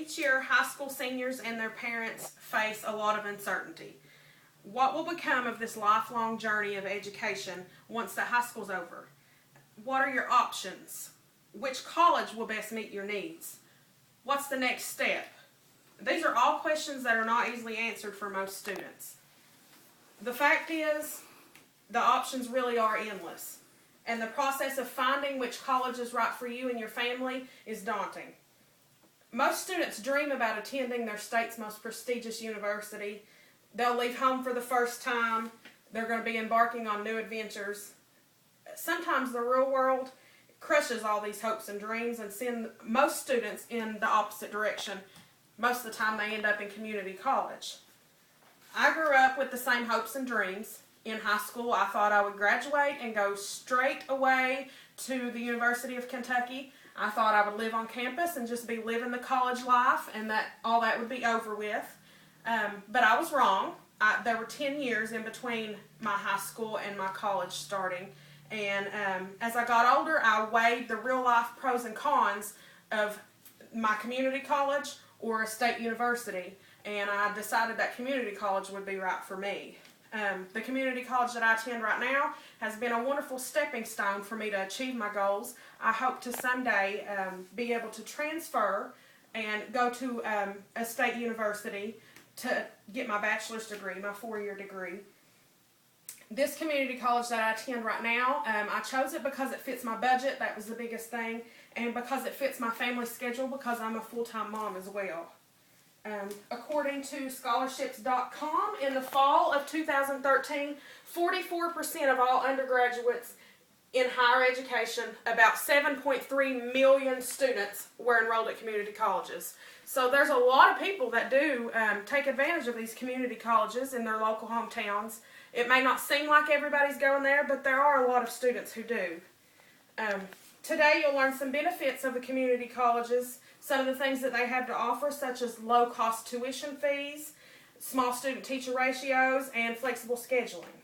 each year, high school seniors and their parents face a lot of uncertainty. What will become of this lifelong journey of education once the high school's over? What are your options? Which college will best meet your needs? What's the next step? These are all questions that are not easily answered for most students. The fact is, the options really are endless, and the process of finding which college is right for you and your family is daunting. Most students dream about attending their state's most prestigious university. They'll leave home for the first time. They're going to be embarking on new adventures. Sometimes the real world crushes all these hopes and dreams and send most students in the opposite direction. Most of the time they end up in community college. I grew up with the same hopes and dreams. In high school, I thought I would graduate and go straight away to the University of Kentucky. I thought I would live on campus and just be living the college life, and that all that would be over with. But I was wrong. There were 10 years in between my high school and my college starting. And as I got older, I weighed the real-life pros and cons of my community college or a state university. And I decided that community college would be right for me. The community college that I attend right now has been a wonderful stepping stone for me to achieve my goals. I hope to someday be able to transfer and go to a state university to get my bachelor's degree, my 4-year degree. This community college that I attend right now, I chose it because it fits my budget. That was the biggest thing. And because it fits my family schedule, because I'm a full-time mom as well. According to scholarships.com, in the fall of 2013, 44% of all undergraduates in higher education, about 7.3 million students, were enrolled at community colleges. So there's a lot of people that do take advantage of these community colleges in their local hometowns. It may not seem like everybody's going there, but there are a lot of students who do. Today you'll learn some benefits of the community colleges, some of the things that they have to offer, such as low-cost tuition fees, small student-teacher ratios, and flexible scheduling.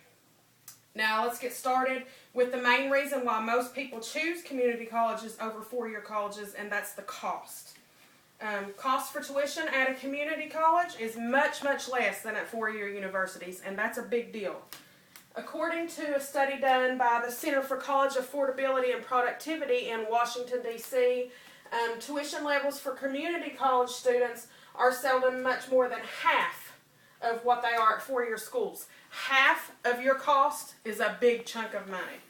Now let's get started with the main reason why most people choose community colleges over 4-year colleges, and that's the cost. Cost for tuition at a community college is much, much less than at 4-year universities, and that's a big deal. According to a study done by the Center for College Affordability and Productivity in Washington, D.C., tuition levels for community college students are seldom much more than half of what they are at 4-year schools. Half of your cost is a big chunk of money.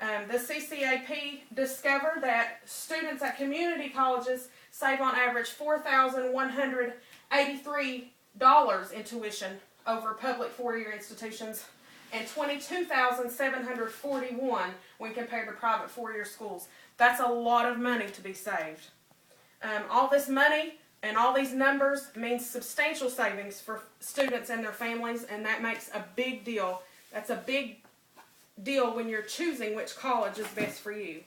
The CCAP discovered that students at community colleges save on average $4,183 in tuition over public 4-year institutions and $22,741 when compared to private 4-year schools. That's a lot of money to be saved. All this money and all these numbers means substantial savings for students and their families, and that makes a big deal. That's a big deal when you're choosing which college is best for you.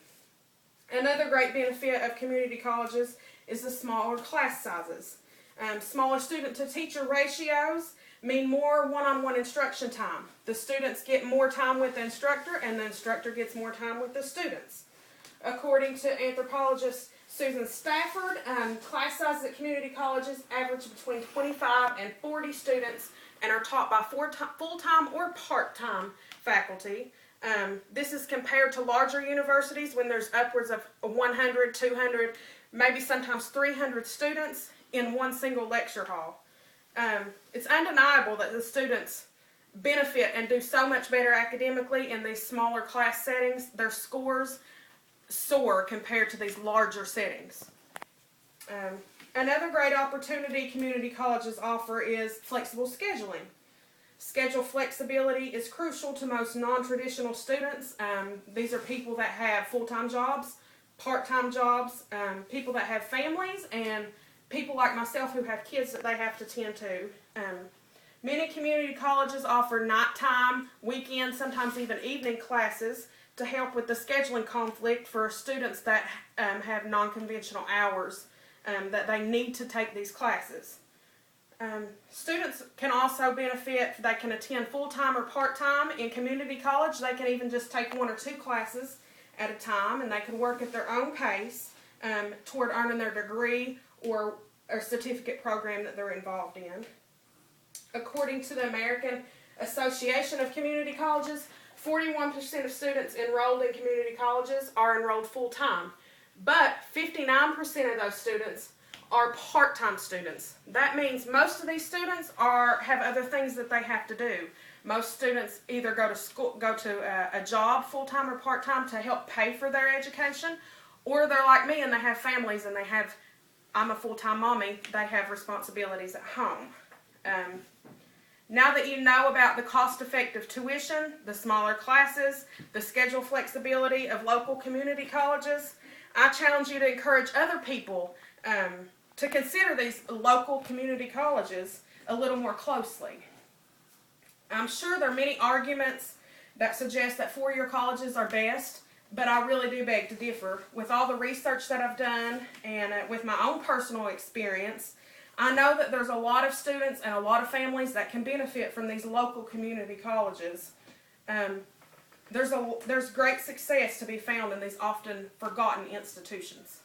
Another great benefit of community colleges is the smaller class sizes. Smaller student-to-teacher ratios mean more one-on-one instruction time. The students get more time with the instructor, and the instructor gets more time with the students. According to anthropologist Susan Stafford, class sizes at community colleges average between 25 and 40 students and are taught by full-time or part-time faculty. This is compared to larger universities when there's upwards of 100, 200, maybe sometimes 300 students in one single lecture hall. It's undeniable that the students benefit and do so much better academically in these smaller class settings. Their scores soar compared to these larger settings. Another great opportunity community colleges offer is flexible scheduling. Schedule flexibility is crucial to most non-traditional students. These are people that have full-time jobs, part-time jobs, people that have families, and people like myself who have kids that they have to tend to. Many community colleges offer nighttime, weekend, sometimes even evening classes to help with the scheduling conflict for students that have non-conventional hours that they need to take these classes. Students can also benefit. They can attend full-time or part-time in community college. They can even just take 1 or 2 classes at a time, and they can work at their own pace toward earning their degree or or certificate program that they're involved in. According to the American Association of Community Colleges, 41% of students enrolled in community colleges are enrolled full-time, but 59% of those students are part-time students. That means most of these students have other things that they have to do. Most students either go to a job full-time or part-time to help pay for their education, or they're like me and they have families and I'm a full-time mommy, they have responsibilities at home. Now that you know about the cost-effective tuition, the smaller classes, the schedule flexibility of local community colleges, I challenge you to encourage other people to consider these local community colleges a little more closely. I'm sure there are many arguments that suggest that four-year colleges are best, but I really do beg to differ. With all the research that I've done and with my own personal experience, I know that there's a lot of students and a lot of families that can benefit from these local community colleges. There's great success to be found in these often forgotten institutions.